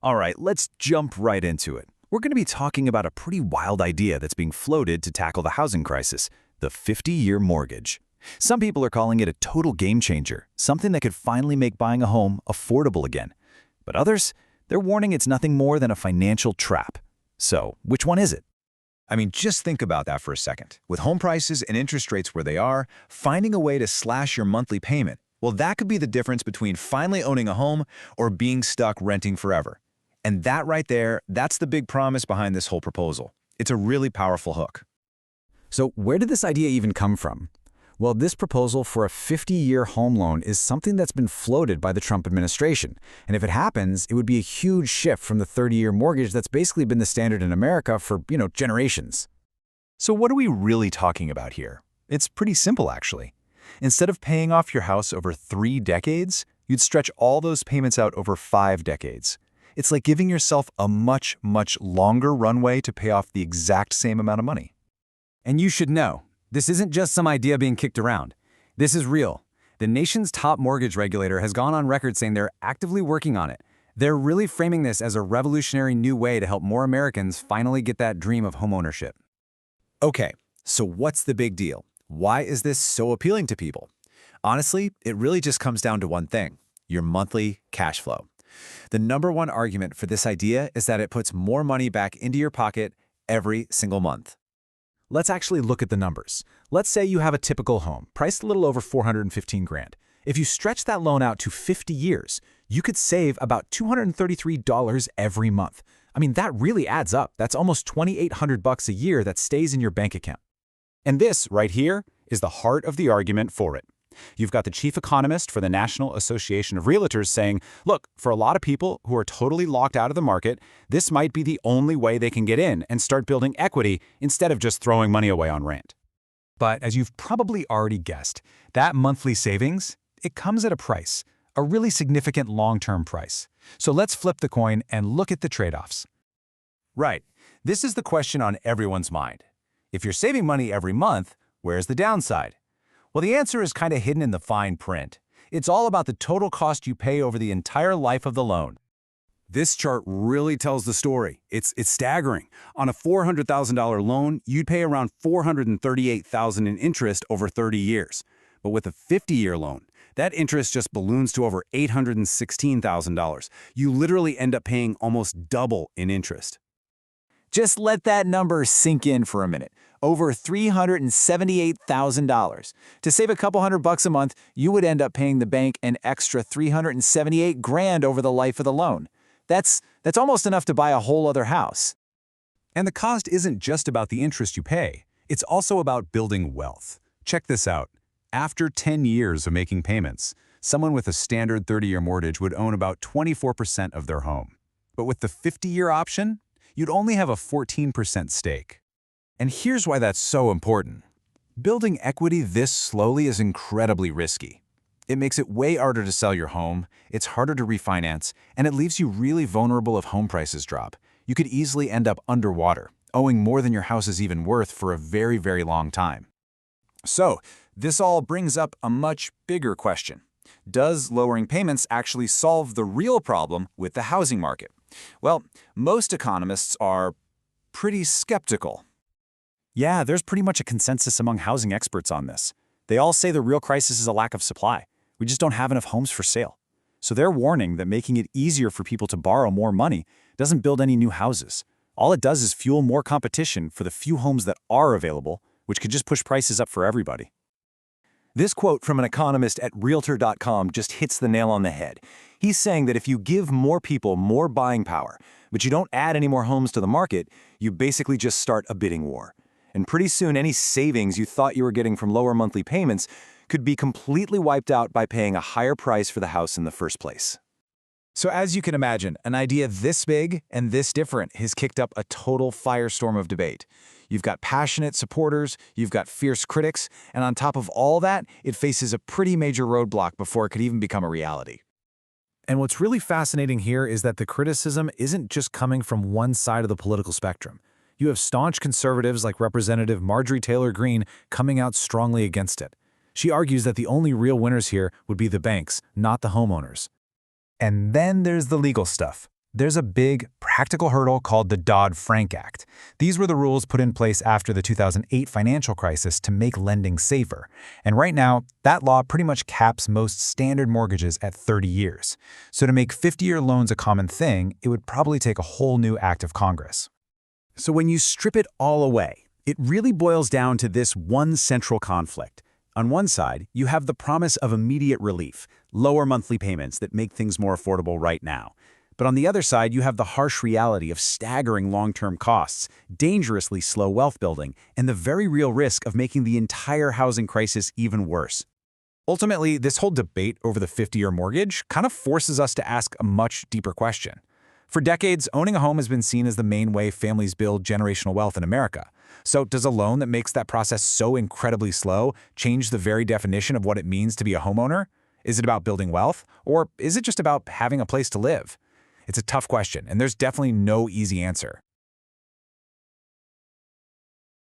All right, let's jump right into it. We're going to be talking about a pretty wild idea that's being floated to tackle the housing crisis, the 50-year mortgage. Some people are calling it a total game changer, something that could finally make buying a home affordable again. But others, they're warning it's nothing more than a financial trap. So, which one is it? I mean, just think about that for a second. With home prices and interest rates where they are, finding a way to slash your monthly payment, well, that could be the difference between finally owning a home or being stuck renting forever. And that right there, that's the big promise behind this whole proposal. It's a really powerful hook. So where did this idea even come from? Well, this proposal for a 50-year home loan is something that's been floated by the Trump administration. And if it happens, it would be a huge shift from the 30-year mortgage that's basically been the standard in America for, generations. So what are we really talking about here? It's pretty simple, actually. Instead of paying off your house over 3 decades, you'd stretch all those payments out over 5 decades. It's like giving yourself a much, much longer runway to pay off the exact same amount of money. And you should know, this isn't just some idea being kicked around. This is real. The nation's top mortgage regulator has gone on record saying they're actively working on it. They're really framing this as a revolutionary new way to help more Americans finally get that dream of homeownership. Okay, so what's the big deal? Why is this so appealing to people? Honestly, it really just comes down to one thing: your monthly cash flow. The #1 argument for this idea is that it puts more money back into your pocket every single month. Let's actually look at the numbers. Let's say you have a typical home, priced a little over $415 grand. If you stretch that loan out to 50 years, you could save about $233 every month. I mean, that really adds up. That's almost $2,800 a year that stays in your bank account. And this right here is the heart of the argument for it. You've got the chief economist for the National Association of Realtors saying, look, for a lot of people who are totally locked out of the market, this might be the only way they can get in and start building equity instead of just throwing money away on rent. But as you've probably already guessed, that monthly savings, it comes at a price, a really significant long-term price. So let's flip the coin and look at the trade-offs. Right. This is the question on everyone's mind. If you're saving money every month, where's the downside? Well, the answer is kind of hidden in the fine print. It's all about the total cost you pay over the entire life of the loan. This chart really tells the story. It's staggering. On a $400,000 loan, you'd pay around $438,000 in interest over 30 years. But with a 50-year loan, that interest just balloons to over $816,000. You literally end up paying almost double in interest. Just let that number sink in for a minute. Over $378,000. To save a couple $100 a month, you would end up paying the bank an extra $378 grand over the life of the loan. That's almost enough to buy a whole other house. And the cost isn't just about the interest you pay. It's also about building wealth. Check this out. After 10 years of making payments, someone with a standard 30-year mortgage would own about 24% of their home. But with the 50-year option, you'd only have a 14% stake. And here's why that's so important. Building equity this slowly is incredibly risky. It makes it way harder to sell your home, it's harder to refinance, and it leaves you really vulnerable if home prices drop. You could easily end up underwater, owing more than your house is even worth for a very, very long time. So, this all brings up a much bigger question. Does lowering payments actually solve the real problem with the housing market? Well, most economists are pretty skeptical. Yeah, there's pretty much a consensus among housing experts on this. They all say the real crisis is a lack of supply. We just don't have enough homes for sale. So they're warning that making it easier for people to borrow more money doesn't build any new houses. All it does is fuel more competition for the few homes that are available, which could just push prices up for everybody. This quote from an economist at Realtor.com just hits the nail on the head. He's saying that if you give more people more buying power, but you don't add any more homes to the market, you basically just start a bidding war. And pretty soon, any savings you thought you were getting from lower monthly payments could be completely wiped out by paying a higher price for the house in the first place. So as you can imagine, an idea this big and this different has kicked up a total firestorm of debate. You've got passionate supporters, you've got fierce critics, and on top of all that, it faces a pretty major roadblock before it could even become a reality. And what's really fascinating here is that the criticism isn't just coming from one side of the political spectrum. You have staunch conservatives like Representative Marjorie Taylor Greene coming out strongly against it. She argues that the only real winners here would be the banks, not the homeowners. And then there's the legal stuff. There's a big, practical hurdle called the Dodd-Frank Act. These were the rules put in place after the 2008 financial crisis to make lending safer. And right now, that law pretty much caps most standard mortgages at 30 years. So to make 50-year loans a common thing, it would probably take a whole new act of Congress. So when you strip it all away, it really boils down to this one central conflict. On one side, you have the promise of immediate relief, lower monthly payments that make things more affordable right now. But on the other side, you have the harsh reality of staggering long-term costs, dangerously slow wealth building, and the very real risk of making the entire housing crisis even worse. Ultimately, this whole debate over the 50-year mortgage kind of forces us to ask a much deeper question. For decades, owning a home has been seen as the main way families build generational wealth in America. So does a loan that makes that process so incredibly slow change the very definition of what it means to be a homeowner? Is it about building wealth, or is it just about having a place to live? It's a tough question, and there's definitely no easy answer.